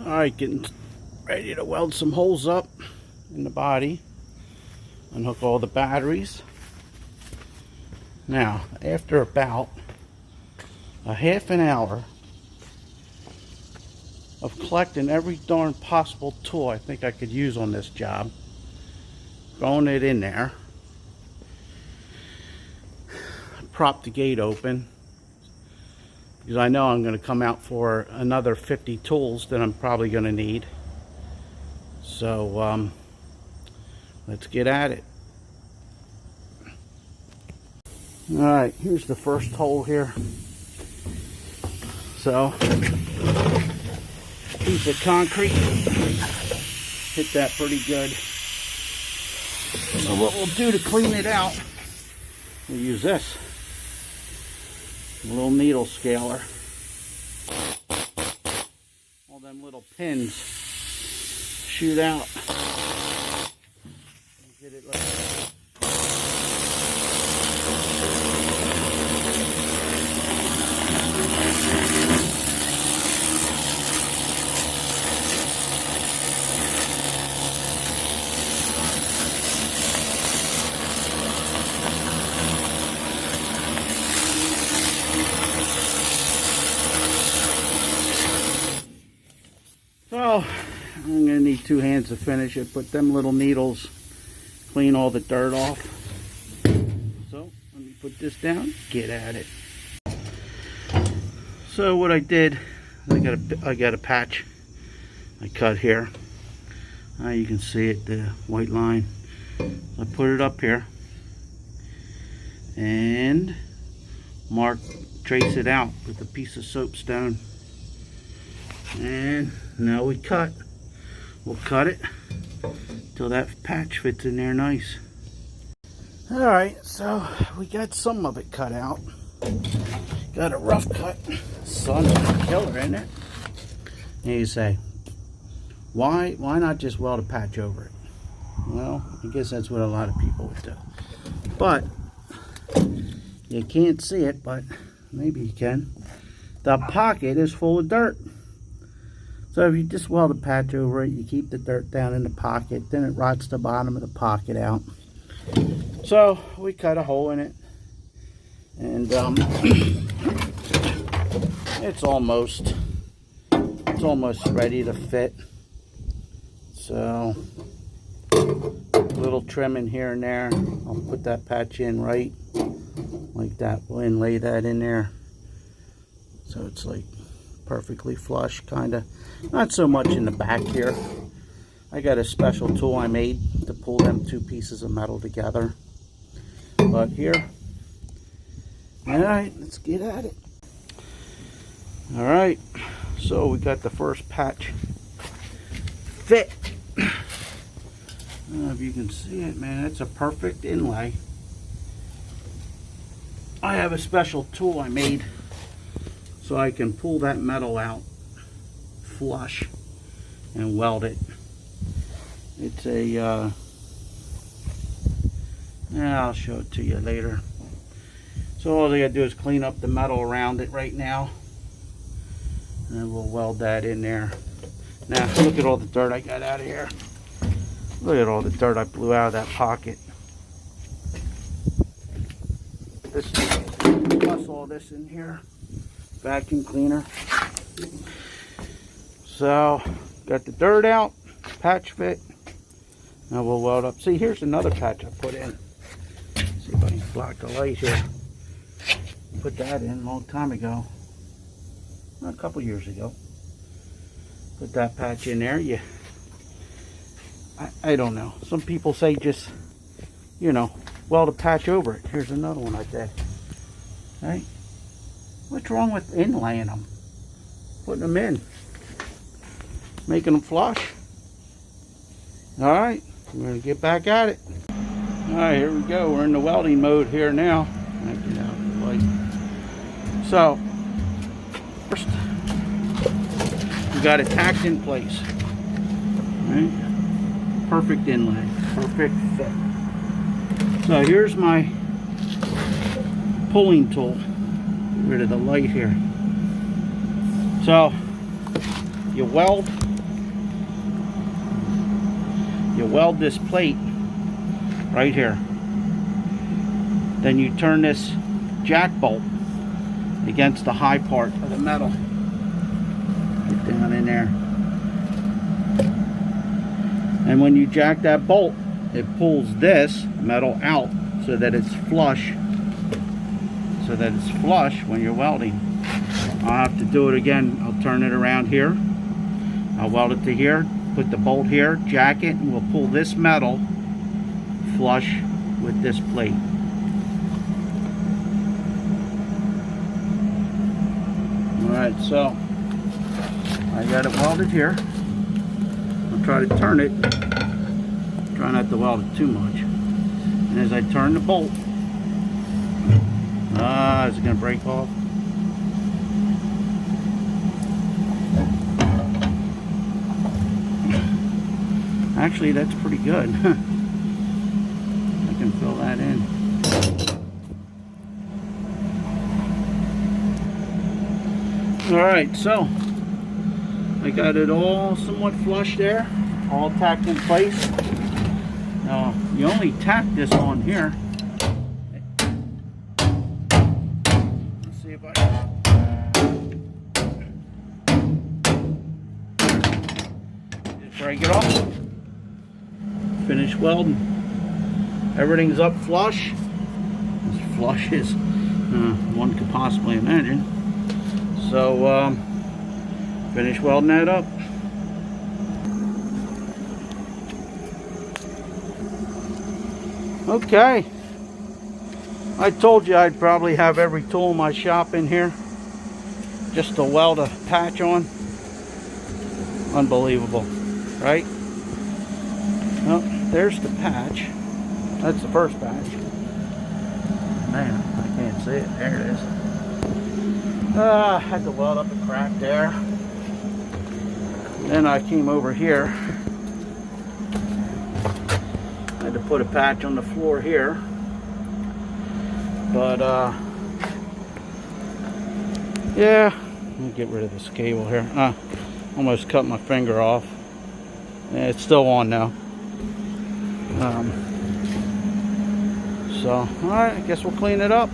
Alright, getting ready to weld some holes up in the body. Unhook all the batteries. Now, after about a half an hour of collecting every darn possible tool I think I could use on this job, throwing it in there, prop the gate open, because I know I'm going to come out for another 50 tools that I'm probably going to need. So let's get at it. Alright, here's the first hole here. So, piece of concrete, hit that pretty good. So what we'll do to clean it out, we'll use this, a little needle scaler. All them little pins shoot out. Get it like that. So, I'm going to need two hands to finish it. Put them little needles, clean all the dirt off. So, let me put this down, get at it. So what I did, I got a patch I cut here. You can see it, the white line. I put it up here and trace it out with a piece of soapstone. And now we cut. We'll cut it till that patch fits in there nice. Alright, so we got some of it cut out. Got a rough cut. Son's a killer, isn't it? And you say, why not just weld a patch over it? Well, I guess that's what a lot of people would do. But you can't see it, but maybe you can. The pocket is full of dirt. So if you just weld a patch over it, you keep the dirt down in the pocket, then it rots the bottom of the pocket out. So we cut a hole in it, and it's almost ready to fit. So a little trimming here and there. I'll put that patch in right like that. We'll inlay that in there, so it's like perfectly flush, kind of. Not so much in the back here. I got a special tool I made to pull them two pieces of metal together. But here, alright, let's get at it. Alright, so we got the first patch fit. I don't know if you can see it, man. It's a perfect inlay. I have a special tool I made so I can pull that metal out flush and weld it. It's a yeah, I'll show it to you later. So all they gotta do is clean up the metal around it right now, and then we'll weld that in there. Now look at all the dirt I got out of here. Look at all the dirt I blew out of that pocket. This, plus all this in here, vacuum cleaner. So got the dirt out, patch fit. Now we'll weld up. See, here's another patch I put in. See if I can block the light here. Put that in a long time ago, a couple years ago. Put that patch in there. Yeah, I don't know. Some people say just, you know, weld a patch over it. Here's another one I did. Right? What's wrong with inlaying them? Putting them in, making them flush. All right, we're gonna get back at it. All right, here we go. We're in the welding mode here now. Get out of the light. So first, we got it tacked in place. All right, perfect inlay, perfect fit. So here's my pulling tool. Get rid of the light here. So you weld you weld this plate right here. Then you turn this jack bolt against the high part of the metal. Get down in there. And when you jack that bolt, it pulls this metal out so that it's flush. So that it's flush when you're welding. I'll have to do it again. I'll turn it around here. I'll weld it to here. Put the bolt here, jack it, and we'll pull this metal flush with this plate. Alright, so I got it welded here. I'll try to turn it. Try not to weld it too much. And as I turn the bolt, is it going to break off? Actually, that's pretty good. I can fill that in. Alright, so I got it all somewhat flush there, all tacked in place. Now, you only tack this on here. Let's see if I just break it off. Finish welding. Everything's up flush, as flush as one could possibly imagine. So finish welding that up. Okay, I told you I'd probably have every tool in my shop in here just to weld a patch on. Unbelievable, right? Well, there's the patch. That's the first patch. Man, I can't see it. There it is. I had to weld up a crack there. Then I came over here. I had to put a patch on the floor here. But, yeah. Let me get rid of this cable here. Almost cut my finger off. Yeah, it's still on now. So, alright, I guess we'll clean it up.